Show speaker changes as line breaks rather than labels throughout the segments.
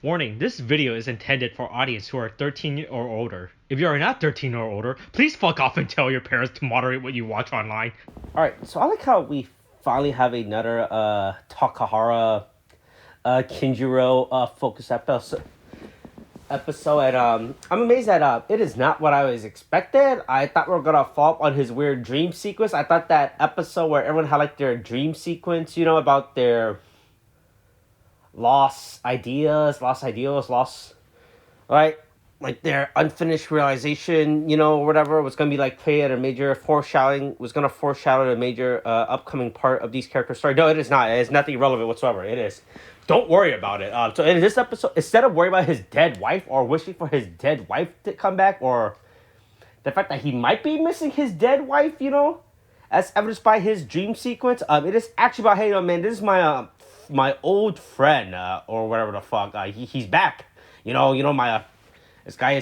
Warning, this video is intended for audience who are 13 or older. If you are not 13 or older, please fuck off and tell your parents to moderate what you watch online.
Alright, so I like how we finally have another Takahara Kinjiro focus episode. And I'm amazed that it is not what I was expected. I thought we were gonna fall on his weird dream sequence. I thought that episode where everyone had like their dream sequence, about their lost ideals, right? Like their unfinished realization, or whatever, was gonna be like play at a major foreshadow a major upcoming part of these characters' story. No, it is not. It is nothing relevant whatsoever. It is. Don't worry about it. So in this episode, instead of worrying about his dead wife or wishing for his dead wife to come back, or the fact that he might be missing his dead wife, as evidenced by his dream sequence, it is actually about, hey, man, this is my old friend, or whatever the fuck. He's back. My this guy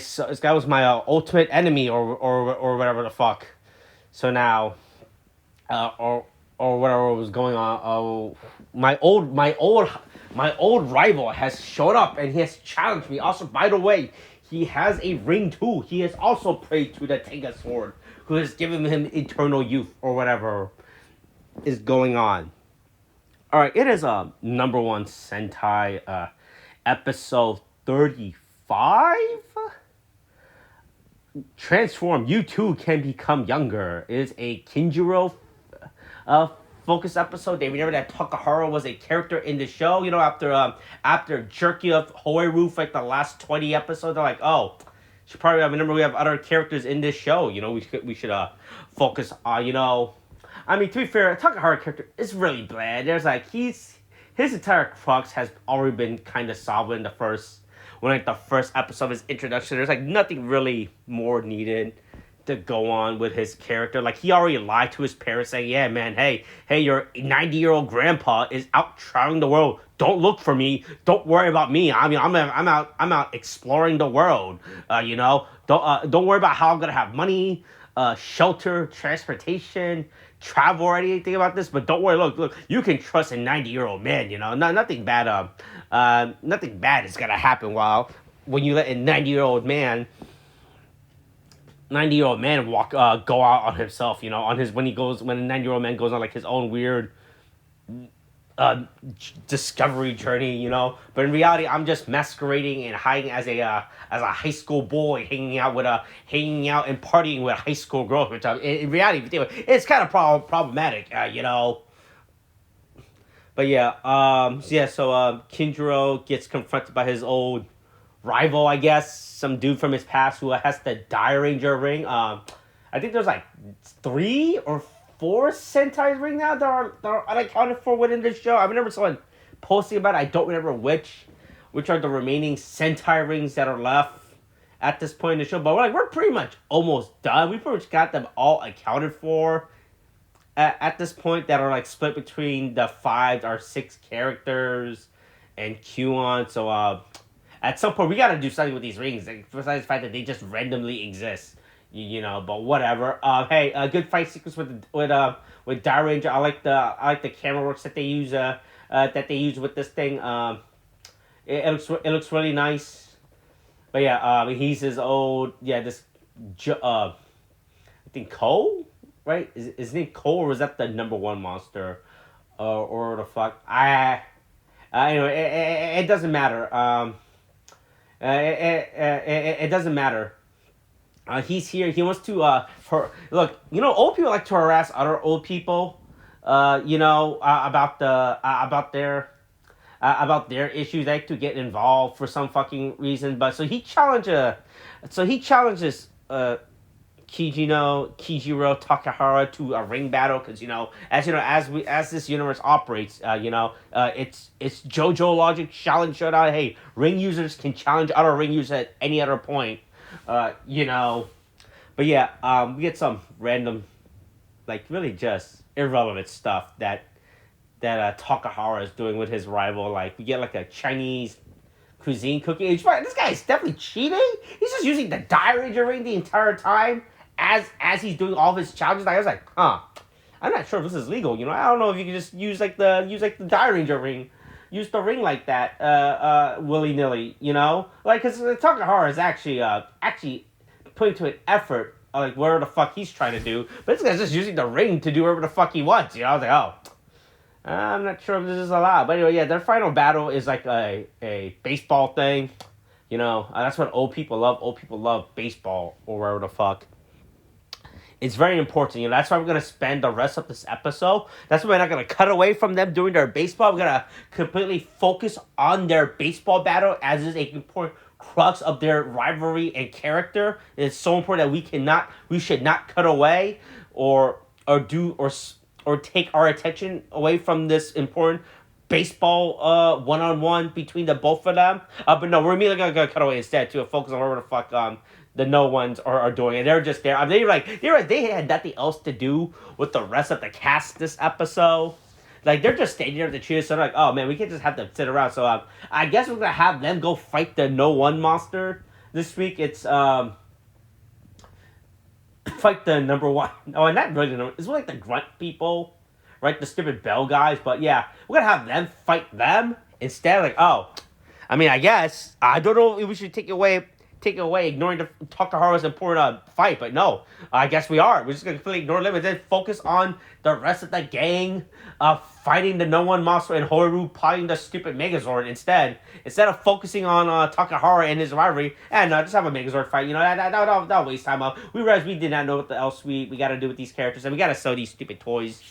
was my ultimate enemy, or whatever the fuck. So now, or whatever was going on. Oh, my old rival has showed up and he has challenged me. Also, by the way, he has a ring too. He has also prayed to the Tenga sword, who has given him eternal youth, or whatever is going on. Alright, it is No.1 Sentai episode 35? Transform, you too can become younger. It is a Kinjiro focus episode. They remember that Takahara was a character in the show, after jerking up Hoiru for like the last 20 episodes. They're like, oh, should probably remember we have other characters in this show. We should focus on, to be fair, Takahara character is really bland. There's like his entire crux has already been kind of solved in the first episode of his introduction. There's like nothing really more needed to go on with his character. Like, he already lied to his parents saying, yeah, man, hey, your 90-year-old grandpa is out traveling the world. Don't look for me. Don't worry about me. I mean, I'm out exploring the world. Don't worry about how I'm gonna have money, shelter, transportation, travel, or anything about this. But don't worry. Look, you can trust a 90-year-old man. Nothing bad. Nothing bad is gonna happen when you let a 90-year-old man walk go out on himself, when a 90-year-old man goes on like his own weird discovery journey, but in reality I'm just masquerading and hiding as a high school boy, hanging out and partying with high school girls, which in reality it's kind of problematic, but yeah, so Kinjiro gets confronted by his old rival, I guess, some dude from his past who has the Die Ranger ring. I think there's like 3 or 4 Sentai ring now that are unaccounted for within this show. I remember someone posting about it. I don't remember which are the remaining Sentai rings that are left at this point in the show. But we're pretty much almost done. We pretty much got them all accounted for at this point, that are like split between the 5 or 6 characters and Q-on. So at some point, we gotta do something with these rings, besides the fact that they just randomly exist, But whatever. Hey, a good fight sequence with Die Ranger. I like the camera works that they use. With this thing. It looks really nice. But yeah, he's his old I think Cole, right? Is his name Cole, or was that the No.1 monster, or the fuck? Anyway, it doesn't matter. It doesn't matter. He's here. He wants to old people like to harass other old people, about their issues. They like to get involved for some fucking reason. But so he challenges Kijiro Takahara to a ring battle, because as this universe operates, it's JoJo logic, challenge showdown. Hey, ring users can challenge other ring users at any other point, But yeah, we get some random, like, really just irrelevant stuff that Takahara is doing with his rival. Like, we get like a Chinese cuisine cooking. This guy is definitely cheating. He's just using the Die Ranger ring the entire time as he's doing all of his challenges. I was like, I'm not sure if this is legal. I don't know if you can just use the Die Ranger ring, use the ring like that, willy nilly. You know, like because Takahara is actually putting to an effort. Like whatever the fuck he's trying to do, but this guy's just using the ring to do whatever the fuck he wants. You know, I was like, oh, I'm not sure if this is allowed. But anyway, yeah, their final battle is like a baseball thing. You know, that's what old people love. Old people love baseball or whatever the fuck. It's very important. You know, that's why we're gonna spend the rest of this episode. That's why we're not gonna cut away from them doing their baseball. We're gonna completely focus on their baseball battle as is a important crux of their rivalry and character. It's so important that we should not cut away or take our attention away from this important baseball one-on-one between the both of them. But no, we're immediately gonna cut away instead to focus on whatever the fuck the no ones are doing, and they're just there. They had nothing else to do with the rest of the cast this episode. Like they're just standing there to cheer. So they're like, oh man, we can't just have them sit around. So I guess we're gonna have them go fight the No.1 monster this week. It's fight the number one. Oh, not really the number. It's like the grunt people, right? The stupid bell guys. But yeah, we're gonna have them fight them instead. Like oh, I mean, I guess I don't know if we should take away, ignoring the Takahara's important fight, but no, I guess we are. We're just gonna completely ignore them and then focus on the rest of the gang, fighting the No.1 monster and Horu fighting the stupid Megazord instead. Instead of focusing on Takahara and his rivalry, and just have a Megazord fight. You know, that'll waste time. We realized we did not know what else we got to do with these characters, and we got to sell these stupid toys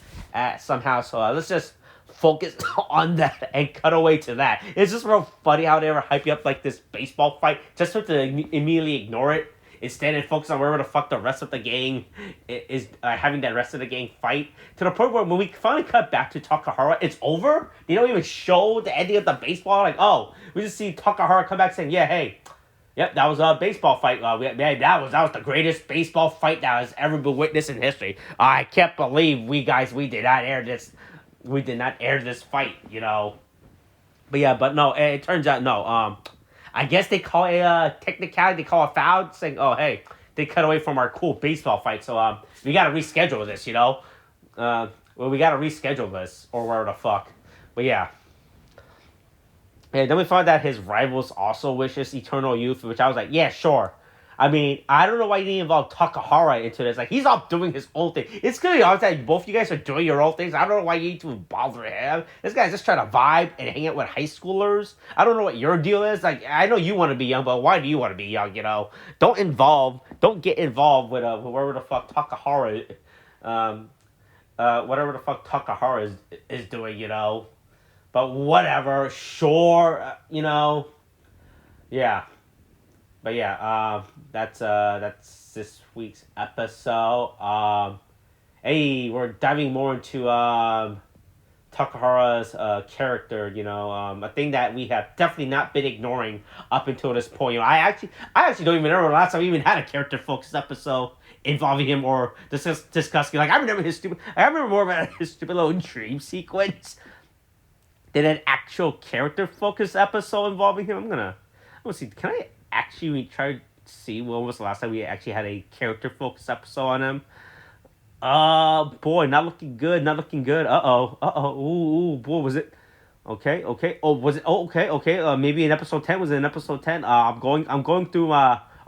somehow. So let's just focus on that and cut away to that. It's just real funny how they ever hype you up like this baseball fight just to immediately ignore it instead and focus on wherever the fuck the rest of the gang is having that rest of the gang fight to the point where when we finally cut back to Takahara, it's over. They don't even show the ending of the baseball. Like, oh, we just see Takahara come back saying, yeah, hey, yep, that was a baseball fight. That was the greatest baseball fight that has ever been witnessed in history. I can't believe we did not air this. We did not air this fight, you know. But yeah, but no, it turns out no. I guess they call a technicality, they call a foul, saying, oh, hey, they cut away from our cool baseball fight, so we got to reschedule this, you know. Well, we got to reschedule this, or whatever the fuck. But yeah. And then we found out his rivals also wishes eternal youth, which I was like, yeah, sure. I mean, I don't know why you didn't involve Takahara into this. Like, he's off doing his own thing. It's clearly obvious that both you guys are doing your own things. I don't know why you need to bother him. This guy's just trying to vibe and hang out with high schoolers. I don't know what your deal is. Like, I know you want to be young, but why do you want to be young, you know? Don't get involved with whoever the fuck Takahara, whatever the fuck Takahara is doing, you know? But whatever, sure, you know? Yeah. But yeah, that's this week's episode. Hey, we're diving more into Takahara's character. You know, a thing that we have definitely not been ignoring up until this point. You know, I actually don't even remember the last time we even had a character focused episode involving him or discussing. Like I remember more about his stupid little dream sequence than an actual character focused episode involving him. I'm gonna see. Can I actually try to see when was the last time we actually had a character focused episode on him? Boy, not looking good. Ooh, boy, was it? Okay. Oh, was it? Oh, okay. Maybe in episode 10. Was it in episode 10? I'm going through.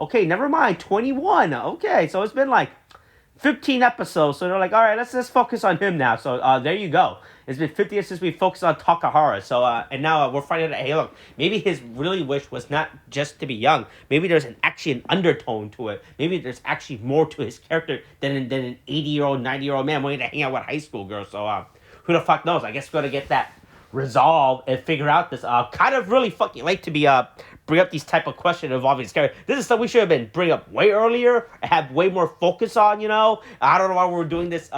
Okay, never mind. 21. Okay, so it's been like 15 episodes. So they're like, all right, let's focus on him now. So there you go. It's been 50 years since we focused on Takahara. So and now we're finding out, hey, look, maybe his really wish was not just to be young. Maybe there's actually an undertone to it. Maybe there's actually more to his character than an 80-year-old, 90-year-old man wanting to hang out with high school girls. So who the fuck knows? I guess we're gonna get that resolved and figure out this. Kind of really fucking late to be bring up these type of questions involving his character. This is stuff we should have been bring up way earlier and have way more focus on, you know? I don't know why we're doing this.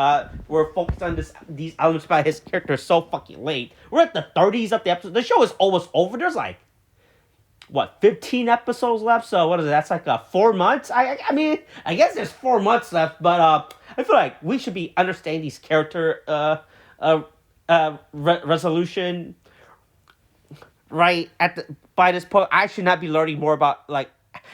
We're focused on these elements about his character so fucking late. We're at the 30s of the episode. The show is almost over. There's like, 15 episodes left? So what is it? That's like 4 months? I mean, I guess there's 4 months left, but I feel like we should be understanding these character resolution right by this point. I should not be learning more about like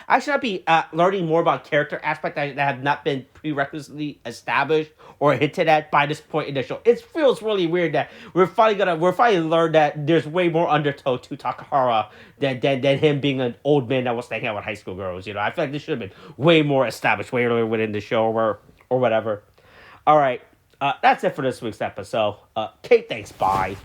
I should not be learning more about character aspects that have not been prerequisitely established or hinted at by this point in the show. It feels really weird that we're finally learn that there's way more undertow to Takahara than him being an old man that was hanging out with high school girls. You know, I feel like this should have been way more established way earlier within the show or whatever. All right, that's it for this week's episode. Kate, thanks. Bye.